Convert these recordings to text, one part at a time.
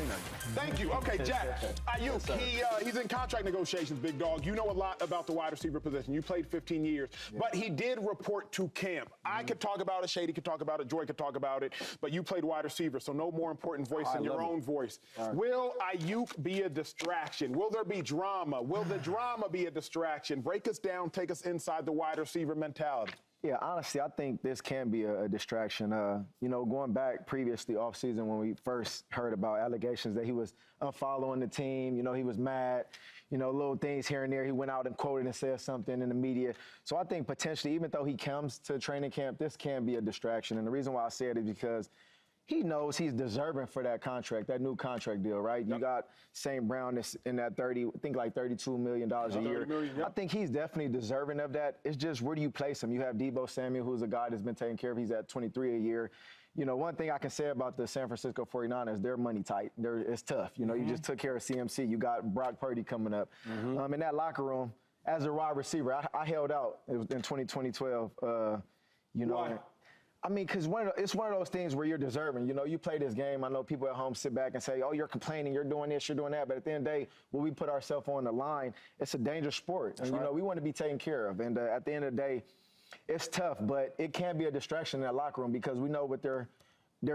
seen that. Thank you. Okay, Jack. Aiyuk, he's in contract negotiations, big dog. You know a lot about the wide receiver position. You played 15 years. Yeah. But he did report to camp. I could talk about it, Shady could talk about it, Joy could talk about it, but you played wide receiver, so no more important voice than your own voice. Right. Will Aiyuk be a distraction? Will there be drama? Will the drama be a distraction? Break us down, take us inside the wide receiver mentality. Yeah, honestly, I think this can be a distraction. You know, going back previously off-season when we first heard about allegations that he was unfollowing the team, you know, he was mad, you know, little things here and there. He went out and quoted and said something in the media. So I think potentially, even though he comes to training camp, this can be a distraction. And the reason why I say it is because he knows he's deserving for that contract, that new contract deal, right? Yep. You got St. Brown in that $32 million a year. Million, yep. I think he's definitely deserving of that. It's just, where do you place him? You have Deebo Samuel, who's a guy that's been taken care of. He's at $23 a year. You know, one thing I can say about the San Francisco 49ers, they're money tight. It's tough. You know, you just took care of CMC. You got Brock Purdy coming up. In that locker room, as a wide receiver, I held out. It was in 2012. You know. Why? I mean, because it's one of those things where you're deserving. You know, you play this game. I know people at home sit back and say, oh, you're complaining, you're doing this, you're doing that. But at the end of the day, when we put ourselves on the line, it's a dangerous sport. And, you know, we want to be taken care of. And at the end of the day, it's tough, but it can be a distraction in that locker room because we know what they're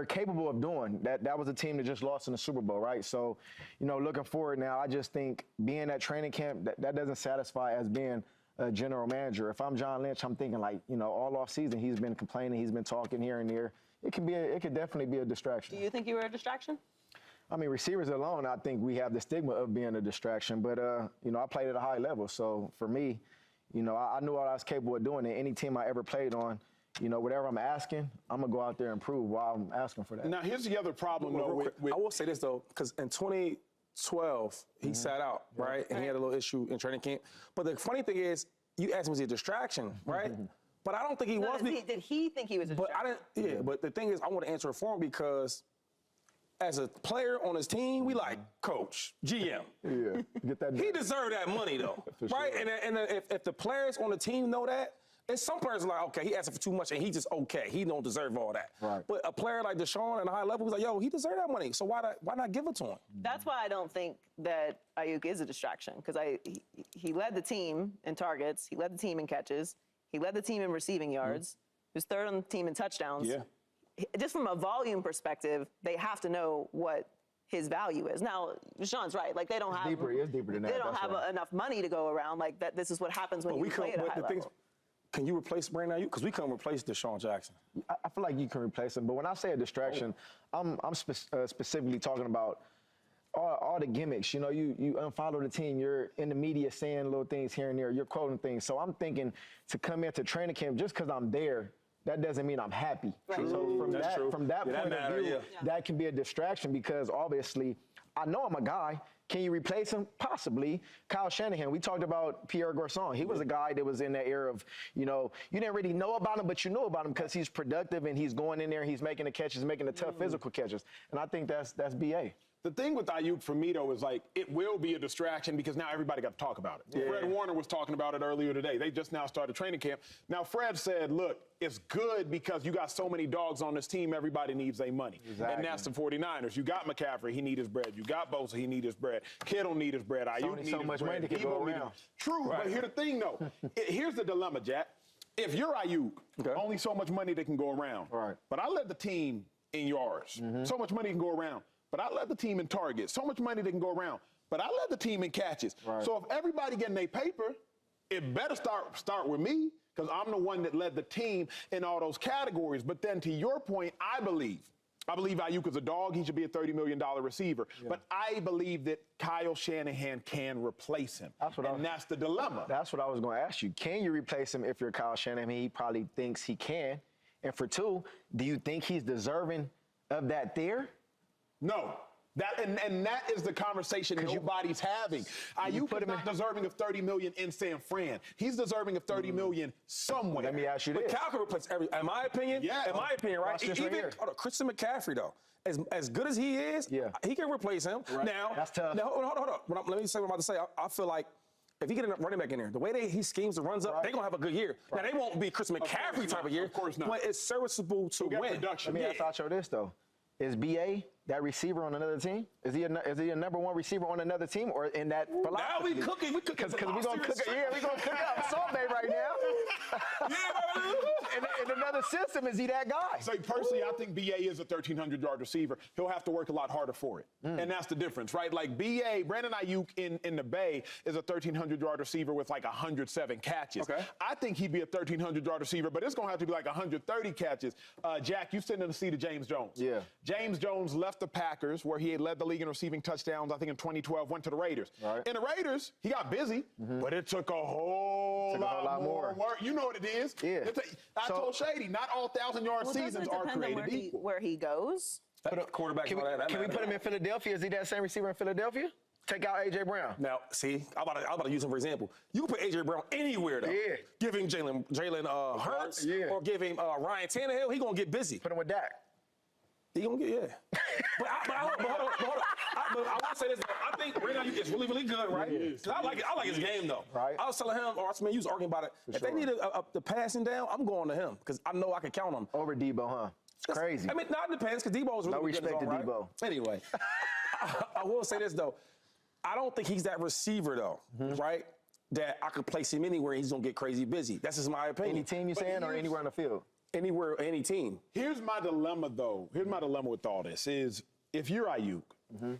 capable of doing. That was a team that just lost in the Super Bowl, right? So, you know, looking forward now, I just think being at training camp, that doesn't satisfy as being a general manager. If I'm John Lynch, I'm thinking, like, you know, all off season he's been complaining, he's been talking here and there. It could definitely be a distraction. Do you think you were a distraction? I mean, receivers alone, I think we have the stigma of being a distraction. But you know, I played at a high level, so for me, you know, I knew what I was capable of doing. And any team I ever played on, you know, whatever I'm asking, I'm gonna go out there and prove while I'm asking for that. Now, here's the other problem, though. I will say this though, because in 2012 he sat out, right, and he had a little issue in training camp. But the funny thing is, you asked him, was he a distraction, right? But I don't think he was. Did he think he was a distraction? But I didn't. Yeah, but the thing is, I want to answer it for him because as a player on his team, we like coach, GM. Yeah, get that. He deserved that money though, right? Sure. And if the players on the team know that, and some players are like, okay, he asking for too much and he just okay. He don't deserve all that. Right. But a player like DeSean at a high level, he's like, yo, he deserved that money. So why not give it to him? That's why I don't think that Aiyuk is a distraction, because he led the team in targets, he led the team in catches, he led the team in receiving yards, he was third on the team in touchdowns. Yeah. Just from a volume perspective, they have to know what his value is. Now, DeSean's right. Like, they don't have it's deeper than that. They don't have enough money to go around. Like, that. This is what happens when you play at a high level. Can you replace Brandon Aiyuk? Because we couldn't replace DeSean Jackson. I feel like you can replace him, but when I say a distraction, I'm specifically talking about all the gimmicks. You know, you unfollow the team, you're in the media saying little things here and there, you're quoting things. So I'm thinking to come into training camp just because I'm there, that doesn't mean I'm happy. Right. So from that point of view, that can be a distraction because obviously I know I'm a guy. Can you replace him? Possibly. Kyle Shanahan, we talked about Pierre Garçon. He was a guy that was in that era of, you know, you didn't really know about him, but you knew about him because he's productive and he's going in there, he's making the catches, making the tough physical catches. And I think that's BA. The thing with Aiyuk for me, though, is like it will be a distraction because now everybody got to talk about it. Yeah. Fred Warner was talking about it earlier today. They just now started training camp. Now, Fred said, look, it's good because you got so many dogs on this team, everybody needs their money. Exactly. And that's the 49ers. You got McCaffrey, he needs his bread. You got Bosa, he needs his bread. Kittle need his bread. Aiyuk needs so much money to go around. True, right. But here's the thing, though. Here's the dilemma, Jack. If you're Aiyuk, only so much money that can go around. Right. But I led the team in yards. So much money can go around. But I led the team in targets. So much money that can go around. But I led the team in catches. Right. So if everybody getting their paper, it better start with me because I'm the one that led the team in all those categories. But then to your point, I believe Aiyuk is a dog. He should be a $30 million receiver. Yeah. But I believe that Kyle Shanahan can replace him. That's the dilemma. That's what I was going to ask you. Can you replace him if you're Kyle Shanahan? He probably thinks he can. And for two, do you think he's deserving of that there? No. And that is the conversation nobody's having. Aiyuk is not deserving of $30 million in San Fran. He's deserving of $30 million somewhere. Let me ask you this. But Cal can replace in my opinion, right? Even Christian McCaffrey, though, as good as he is, he can replace him. Right. Now, that's tough. Now, hold on. Let me say what I'm about to say. I feel like if he get a running back in there, the way he schemes and runs up, they're going to have a good year. Right. Now, they won't be Christian McCaffrey type of year. Of course not. But it's serviceable to win. Let me ask Acho this, though. Is BA that receiver on another team? Is he a number one receiver on another team or in that philosophy? Now we cooking. We cooking. Because we're going to cook it. Yeah, we're going to cook up sorbet right now. in another system, is he that guy? So personally, I think BA is a 1,300-yard receiver. He'll have to work a lot harder for it. And that's the difference, right? Like BA, Brandon Aiyuk in the Bay is a 1,300-yard receiver with like 107 catches. Okay. I think he'd be a 1,300-yard receiver, but it's going to have to be like 130 catches. Jack, you sit in the seat of James Jones. Yeah. James Jones left the Packers, where he had led the league in receiving touchdowns, I think in 2012, went to the Raiders. Right. In the Raiders, he got busy, but it took a whole lot more work. You know what it is. Yeah. I told Shady, not all 1,000-yard seasons are created equal. Where he goes. Quarterback. Can we put him in Philadelphia? Is he that same receiver in Philadelphia? Take out A.J. Brown. Now, see, I'm about to use him for example. You can put A.J. Brown anywhere, though. Yeah. Give him Jalen Hurts or give him Ryan Tannehill. He going to get busy. Put him with Dak. He gonna get but hold on. I want to say this though. I think right now it's really, really good, right? Because I like his game though. Right. I was telling him, or you was arguing about it. If they need the passing down, I'm going to him because I know I can count on him. Over Deebo, huh? It's crazy. I mean, not depends because Deebo is really no good. respect to right? Deebo. Anyway, I will say this though. I don't think he's that receiver though, right? That I could place him anywhere and he's gonna get crazy busy. That's just my opinion. Any team you saying or anywhere on the field? Anywhere, any team. Here's my dilemma, though. Here's my dilemma with all this is if you're Aiyuk,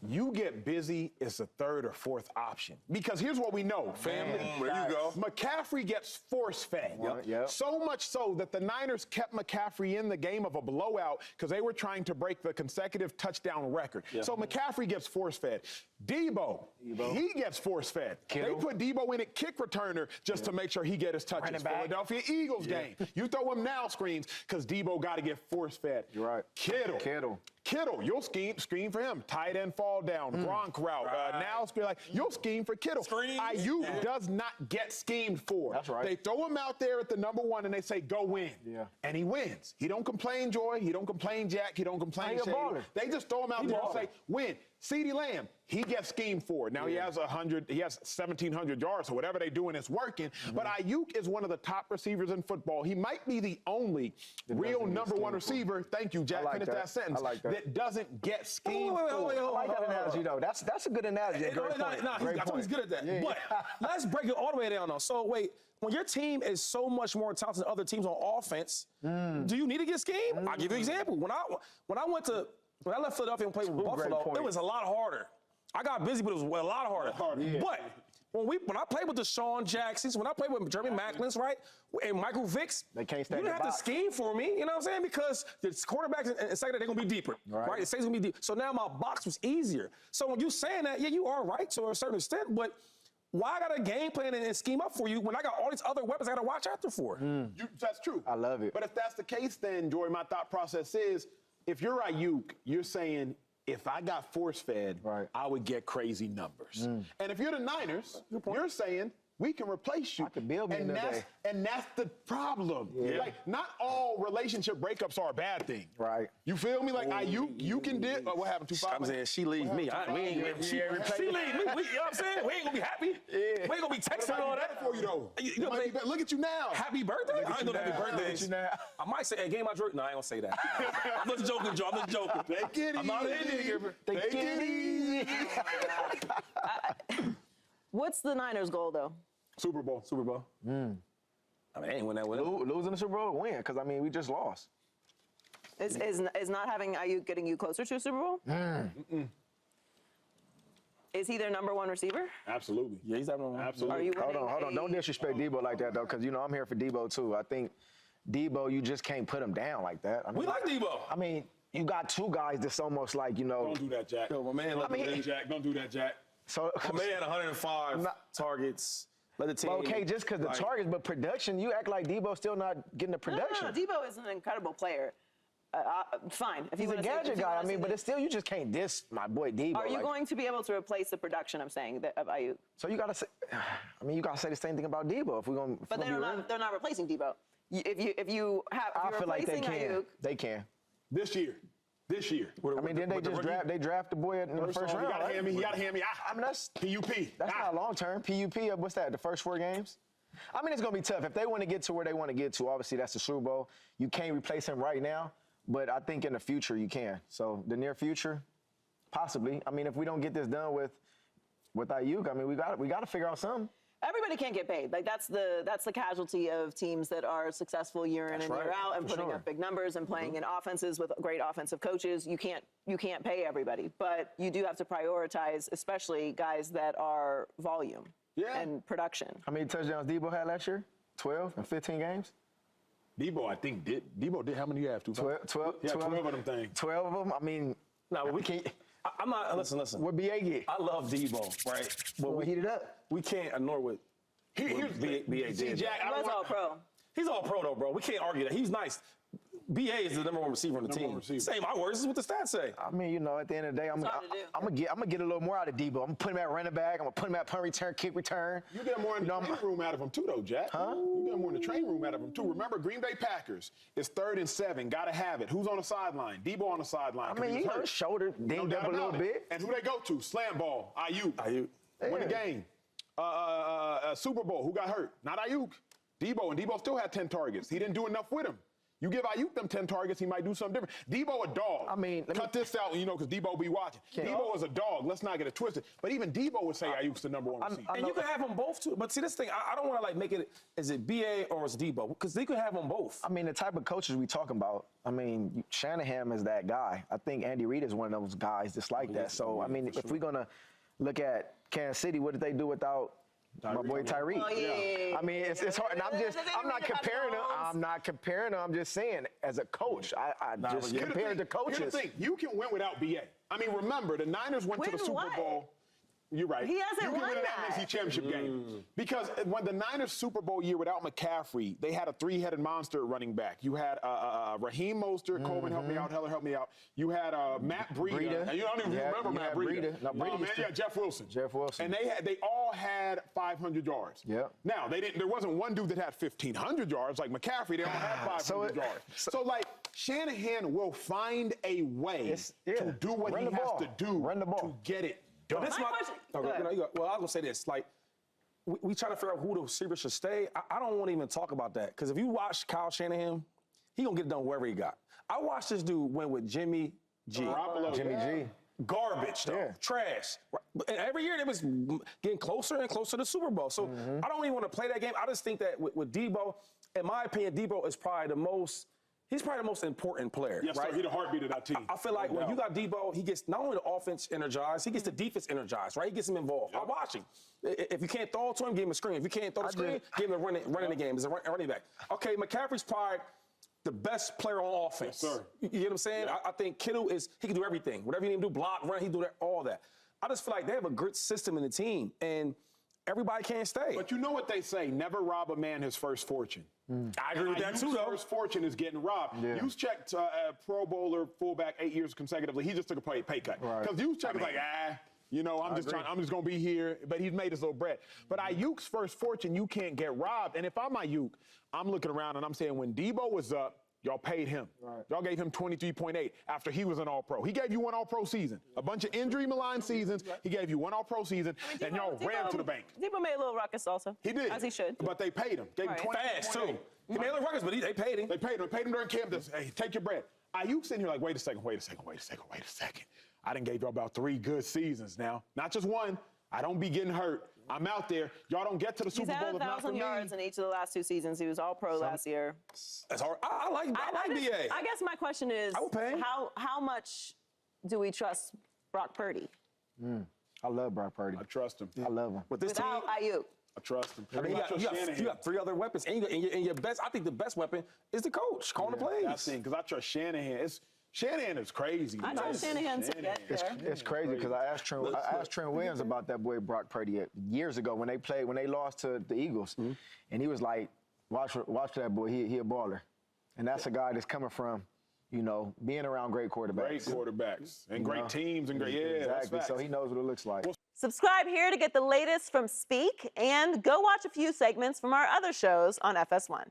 you get busy as a third or fourth option. Because here's what we know, family. There you go. McCaffrey gets force-fed. Yep. So much so that the Niners kept McCaffrey in the game of a blowout because they were trying to break the consecutive touchdown record. So McCaffrey gets force-fed. Deebo, he gets force-fed. They put Deebo in at kick returner just to make sure he get his touches. Philadelphia Eagles game. You throw him now screens because Deebo got to get force-fed. You're right. Kittle, you'll scheme for him. Tight end fall down, Gronk route. Now you'll scheme for Kittle. Aiyuk does not get schemed for. That's right. They throw him out there at the number one and they say, go win. Yeah. And he wins. He don't complain, Joy. He don't complain, Jack. He don't complain, Shady. They just throw him out there and say, win. CeeDee Lamb, he gets schemed for. Now he has 1,700 yards, so whatever they doing is working. But Aiyuk is one of the top receivers in football. He might be the only real number one receiver. Thank you, Jack. Finish that sentence. That doesn't get schemed for. I like that analogy though. That's a good analogy. I thought he's good at that. Yeah. But let's break it all the way down though. So wait, when your team is so much more talented than other teams on offense, do you need to get schemed? I'll give you an example. When I left Philadelphia and played with Buffalo, it was a lot harder. I got busy, but it was a lot harder. But when I played with DeSean Jacksons, when I played with Jeremy Maclin's, right, and Michael Vicks, they can't you didn't have to scheme for me, you know what I'm saying? Because the quarterbacks in second, they're going to be deeper, right? The safety's going to be deep. So now my box was easier. So when you're saying that, you are right to a certain extent, but why I got a game plan and scheme up for you when I got all these other weapons I got to watch after for? That's true. I love it. But if that's the case, then, Joy, my thought process is, if you're Aiyuk, you're saying, if I got force-fed, I would get crazy numbers. And if you're the Niners, you're saying, we can replace you. I could build me and that's the problem. Like, not all relationship breakups are a bad thing. Right. You feel me? Like, Aiyuk, you can do. What happened? 2-5? I'm saying she leaves me. She leaves me. You know what I'm saying? We ain't gonna be happy. We ain't gonna be texting all that for you though. You know what Look at you now. Happy birthday? I ain't know happy birthdays. I might say, hey, game my drink. No, I ain't gonna say that. I'm just joking, Joe. I'm just joking. Take it easy. I'm not an Indian giver. Take it easy. What's the Niners' goal though? Super Bowl. I mean, I ain't win that with him. Losing the Super Bowl, win, because I mean we just lost. Is not having Aiyuk getting you closer to a Super Bowl? Is he their number one receiver? Absolutely. Yeah, he's number one. Absolutely. Hold on. Don't disrespect Deebo like that though, because I'm here for Deebo too. I think Deebo, you just can't put him down like that. I mean, we like Deebo. I mean, you got two guys that's almost like Don't do that, Jack. Yo, my man. Don't do that, Jack. So my man had 105 targets. Let the team. Okay, just because the targets, but production, you act like Debo's still not getting the production. No. Deebo is an incredible player. Fine. If He's a gadget guy. I mean, but it's still, you just can't diss my boy Deebo. Are you going to be able to replace the production? I'm saying of Aiyuk. So you gotta say, you gotta say the same thing about Deebo if we're gonna. But they're not replacing Deebo. If you're I feel like they can. Aiyuk, they can. This year. I mean, didn't they just draft the boy in the first round? He gotta hand me. I mean, that's PUP. That's not long term. PUP. What's that? The first 4 games. I mean, it's gonna be tough if they want to get to where they want to get to. Obviously, that's the Super Bowl. You can't replace him right now, but I think in the future you can. So the near future, Possibly. I mean, if we don't get this done with Aiyuk, I mean, we got to figure out something. Everybody can't get paid. Like that's the casualty of teams that are successful year in and year out and putting up big numbers and playing in offenses with great offensive coaches. You can't pay everybody, but you do have to prioritize, especially guys that are volume and production. How many touchdowns Deebo had last year? 12 in 15 games? Deebo, I think, Deebo did how many you have? 12? 12 of them things. 12 of them? I mean, no, but we can't. I'm not. Listen. What BA get? I love Deebo, right? But we heat it up. We can't ignore what BA did. He was all pro. He's all pro though, bro. We can't argue that. He's nice. BA is the number one receiver on the team. Say my words. This is what the stats say. I mean, you know, at the end of the day, I'm gonna get a little more out of Deebo. I'm gonna put him at running back. I'm gonna put him at punt return, kick return. You get more in the training room out of him too, though, Jack. Huh? You get more in the training room out of him too. Remember, Green Bay Packers is 3rd and 7. Gotta have it. Who's on the sideline? Deebo on the sideline. I mean, you know, shoulder dinged up a little bit. And who they go to? Slam ball. Aiyuk. Win the game. Super Bowl. Who got hurt? Not Aiyuk. Deebo. And Deebo still had 10 targets. He didn't do enough with him. You give Aiyuk them 10 targets, he might do something different. Deebo a dog. I mean, cut this out, you know, because Deebo be watching. Deebo is a dog. Let's not get it twisted. But even Deebo would say Aiyuk's the number 1 receiver. And you can have them both too. But see, this thing, I don't want to like make it. Is it BA or is Deebo? Because they could have them both. I mean, the type of coaches we talking about. I mean, Shanahan is that guy. I think Andy Reid is one of those guys just like that. So I mean, if we're gonna look at Kansas City, what did they do without my boy Tyreek? Oh, yeah. I mean, it's hard. And I'm not comparing them. I'm not comparing them. I'm just saying, as a coach, I just compared the coaches. Here's the thing. You can win without BA. I mean, remember, the Niners went to the Super Bowl. You're right. He hasn't won that. You can win an NFC Championship game. Because when the Niners Super Bowl year without McCaffrey, they had a 3-headed monster running back. You had Raheem Mostert, Coleman, help me out, Heller, help me out. You had Matt Breida. And you don't even remember Matt Breida. No, Jeff Wilson. Jeff Wilson. And they all had 500 yards. Yeah. Now, there wasn't one dude that had 1,500 yards like McCaffrey. They all had 500 yards. So, like, Shanahan will find a way to do what he has to do to get it. Well, this well, I was going to say this. Like, we try to figure out who the receiver should stay. I don't want to even talk about that. Because if you watch Kyle Shanahan, he going to get it done wherever he got. I watched this dude went with Jimmy G. Jimmy G. Garbage, though. Trash. And every year, they was getting closer and closer to the Super Bowl. So I don't even want to play that game. I just think that with Deebo, in my opinion, Deebo is probably the most important player. Yes, right? sir. He's the heartbeat of that team. I feel like when you got Deebo, he gets not only the offense energized, he gets the defense energized, right? He gets him involved. I watch him. If you can't throw it to him, give him a screen. If you can't throw the screen, give him a running the game as a running back. Okay, McCaffrey's probably the best player on offense. Yes, sir. You get what I'm saying? Yeah. I think Kittle he can do everything. Whatever you need to do, block, run, he do all that. I just feel like they have a good system in the team, and everybody can't stay. But you know what they say, never rob a man his first fortune. I agree with that too, though. His first fortune is getting robbed. Yeah. Juszczyk, Pro Bowler, fullback, 8 years consecutively. He just took a pay cut. Because Juszczyk was like, you know, I'm just going to be here. But he's made his little bread. But Aiyuk's first fortune, you can't get robbed. And if I'm Aiyuk, I'm looking around and I'm saying when Deebo was up, y'all paid him. Y'all gave him 23.8 after he was an All-Pro. He gave you one All-Pro season. A bunch of injury-maligned seasons. He gave you one All-Pro season, and y'all ran to the bank. Deebo made a little ruckus also. He did. As he should. But they paid him. Gave him 20. Fast, too. He made a little ruckus, but they paid him. They paid him. They paid him during camp. Hey, take your bread. Aiyuk's sitting here like, wait a second. I done gave y'all about 3 good seasons now. Not just one. I don't be getting hurt. I'm out there. Y'all don't get to the Super Bowl if not for me. He's had 1,000 yards in each of the last 2 seasons. He was All-Pro last year. That's hard. I like BA. I guess my question is, I would pay him. how much do we trust Brock Purdy? I love Brock Purdy. I trust him. I love him. With this Without team, Aiyuk. I trust him. I mean, you got 3 other weapons, and your best. I think the best weapon is the coach calling the plays. That's the thing, because I trust Shanahan. Shanahan is crazy. I trust Shanahan to get there. It's crazy because I asked Trent Williams about that boy Brock Purdy years ago when they lost to the Eagles, and he was like, "Watch for that boy. He a baller," and that's a guy that's coming from, you know, being around great quarterbacks. And great teams and great exactly. So he knows what it looks like. Subscribe here to get the latest from Speak, and go watch a few segments from our other shows on FS1.